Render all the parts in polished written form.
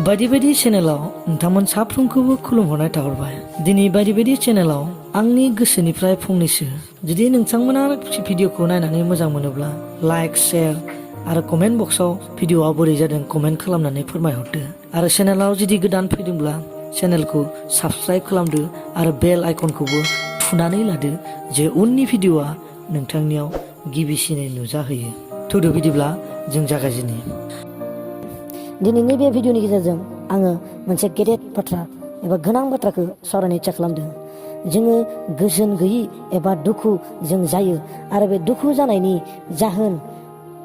बायदि बायदि चेनेलाव नोंथांमोन साफ्रोमखौबो खुलुमहरनाय थाहरबाय। दिनै बायदि बायदि चेनेलाव आंनि गोसोनिफ्राय फंनैसो जुदि नोंथांमोना भिडिअखौ नायनानै मोजां मोनोब्ला लाइक शेयार आरो कमेन्ट बक्सआव भिडिअआ बोरै जादों कमेन्ट खालामनानै फोरमायहरदो आरो चेनेलाव जुदि गोदान फैदोंब्ला चेनेलखौ साबस्क्राइब खालामदो आरो बेल आइकनखौबो थुनानै लादो जे उननि भिडिअआ नोंथांनियाव गिबिसिनै नुजाहोयो। थौदो बिदिब्ला जों जागायजेनो। दिनैनि बे भिडिअनि गेजेरजों आङो मोनसे गेदेर बाथ्रा एबा गोनां बाथ्राखौ सावरायनो इच्ছা खालामदों। जोङो गोजोन गैयि एबा दुखु जों जायो आरो बे दुखु जानायनि जाहोन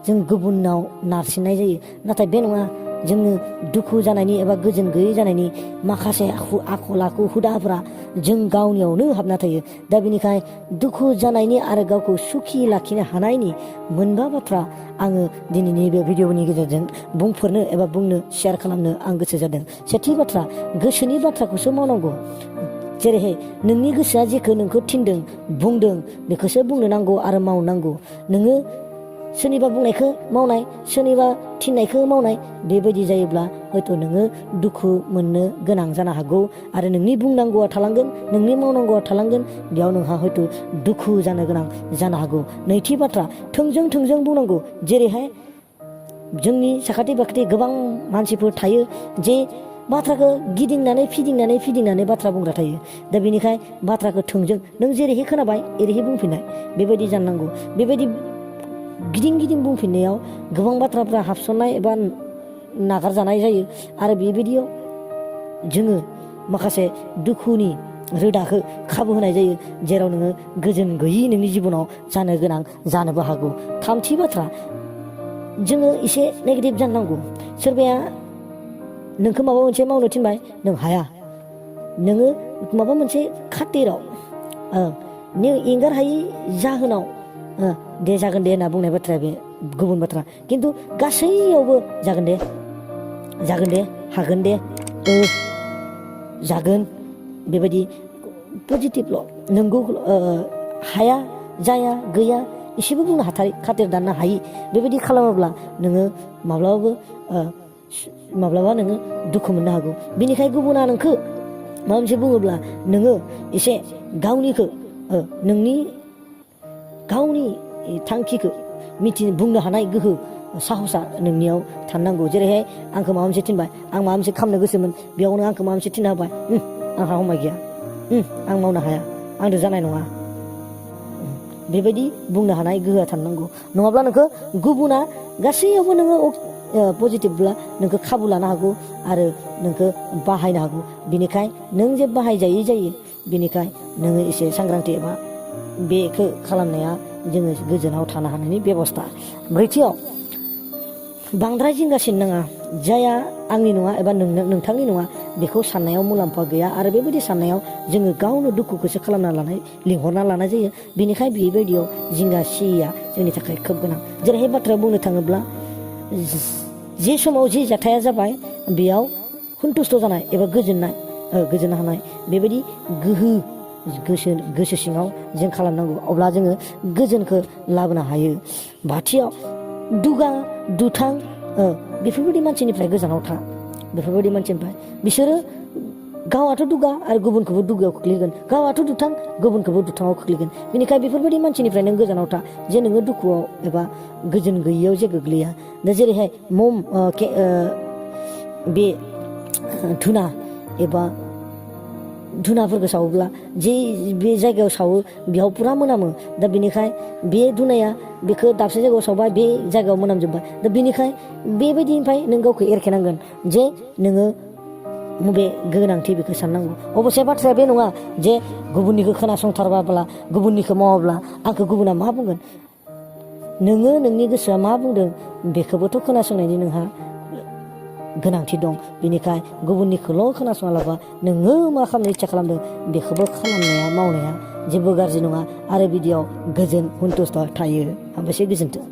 जों गुबुनाव नारसिननाय जायो, नाथाय बे नङा। जोङो दुखु जानायनि एबा गोजोन गैयै जानायनि माखासे आखल आखु हुदाफोरा जों गावनियावनो हाबना थायो। दा बेनिखायनो दुखु जानायनि आरो गावखौ सुखि लाखिनो हानायनि मोनबा बाथ्रा आङो दिनैनि बे भिडिअनि गेजेरजों बुंफोरनो एबा बुंनो शेयार खालामनो आं गोसो जादों। सेथि बाथ्रा, गोसोनि बाथ्राखौसो मावनांगौ। जेरैहाय नोंनि गोसोआ जेखौ नोंखौ थिनदों बुंदों बेखौसो बुंनो नांगौ आरो मावनांगौ। नोङो सोरनिबा बुंनायखौ मावनाय, सोरनिबा थिननायखौ मावनाय, बेबायदि जायोब्ला हयथ' नोङो दुखु मोननो गोनां जानो हागौ आरो नोंनि बुंनांगौआ थालांगोन, नोंनि मावनांगौआ थालांगोन। बेयाव नोंहा हयथ' दुखु जानो गोनां जानो हागौ। नैथि बाथ्रा, थोंजों बुंनांगौ। जेरैहाय जोंनि साखाथि बाखाथि गोबां मानसिफोर थायो जे बाथ्राखौ फिदिंनानै बाथ्रा बुंग्रा थायो। दा बेनिखाय बाथ्राखौ थोंजों नों जेरैहाय खोनाबाय एरैहाय बुंफिननाय, बेबायदि जानांगौ। बेबायदि गिदिं बुंफिननायाव गोबां बाथ्राफ्रा हाबसननाय एबा नागारजानाय जायो आरो बेबायदियाव जोङो माखासे दुखुनि रोदाखौ खाबु होनाय जायो, जेराव नोङो गोजोन गैयि नोंनि जिबनाव जानो गोनां जानोबो हागौ। थामथि बाथ्रा, जोङो एसे नेगेटिभ जानांगौ। सोरबाया नोंखौ माबा मोनसे मावनो थिनबाय, नों हाया। नोङो माबा मोनसे खातिराव नों एंगार हायि जाहोनाव दे जागोन दे होनना बुंनाय बाथ्राया बे गुबुन बाथ्रा। खिन्थु गासैयावबो जागोन दे हागोन दे जागोन बेबायदि पजिटिभल' नोंगौ हाया जाया गैया एसेबो बुंनो हाथारै, खातिर दाननो हायि बेबायदि खालामोब्ला नोङो माब्लाबा नोङो दुखु मोननो हागौ। बिनिखायनो गुबुना नोंखौ माबा मोनसे बुङोब्ला नोङो एसे नोंनि गावनि थांखिखौ बुंनो हानाय गोहो साहसा नोंनियाव थानांगौ। जेरैहाय आंखौ माबा मोनसे थिनबाय, आं माबा मोनसे खालामनो गोसोमोन, बेयावनो आंखौ माबा मोनसे थिनना होबाय, आंहा हमाय गैया, आं मावनो हाया, आंजों जानाय नङा, बेबायदि बुंनो हानाय गोहोआ थानांगौ। नङाब्ला नोंखौ गुबुना गासैयावबो नोङो पजिटिभब्ला नोंखौ खाबु लानो हागौ आरो नोंखौ बाहायनो हागौ। बिनिखाय नों जे बाहायजायै जायो, बिनिखाय नोङो एसे सांग्रांथि एबा बेखौ खालामनाया जोङो गोजोनाव थानो हानायनि बेबस्था। ब्रैथियाव, बांद्राय जिंगासिनो नाङा। जाया आंनि नङा एबा नोंथांनि नङा बेखौ साननायाव मुलाम्फा गैया आरो बेबायदि साननायाव जोङो गावनो दुखुखौसो लिंहरना लानाय जायो। बेनिखायनो बेबायदियाव जिंगा सियैया जोंनि थाखाय खोब गोनां। जेरैहाय बाथ्रा बुंनो थाङोब्ला जे समाव जे जाथाया जाबाय बेयाव सन्तुष्ट जानाय एबा गोजोननो हानाय बेबायदि गोहो गोसो सिङाव जों खालामनांगौ, अब्ला जोङो गोजोनखौ लाबोनो हायो। बाथियाव, दुथां बेफोरबायदि मानसिनिफ्राय गोजानाव था। बेफोरबायदि मानसिनिफ्राय बिसोरो गावआथ' दुगा आरो गुबुनखौबो दुगायाव खोख्लैगोन, गावआथ' दुथां गुबुनखौबो दुथाङाव खोख्लैगोन। बेनिखायनो बेफोरबायदि मानसिनिफ्राय नों गोजानाव था जे नोङो दुखुआव एबा गोजोन गैयियाव जे गोग्लैया। दा जेरैहाय बे धुना एबा धुनाफोरखौ सावोब्ला जे बे जायगायाव सावो बेयाव पुरा मोनामो। दा बेनिखाय बे धुनाया बेखौ दाबसे जायगायाव सावबाय, बे जायगायाव मोनामजोब्बाय। दा बेनिखाय बेबायदिनिफ्राय नों गावखौ एरखेनांगोन जे नोङो बबे गोनांथि बेखौ साननांगौ। अबसे बाथ्राया बे नङा जे गुबुननिखौ खोनासंथारबाब्ला गुबुननिखौ मावाब्ला आंखौ गुबुना मा बुंगोन। नोङो नोंनि गोसोआ मा बुंदों बेखौबोथ' खोनासंनायनि नोंहा गोनांथि दं। बेनिखाय गुबुननिखौल' खोनासङालाबा नोङो मा खालामनो इच्ছা खालामदों बेखौबो मावनाया जेबो गाज्रि नङा आरो बिदियाव गोजोन सन्तुष्ट थायो। हामबायसै, गोजोन्थों।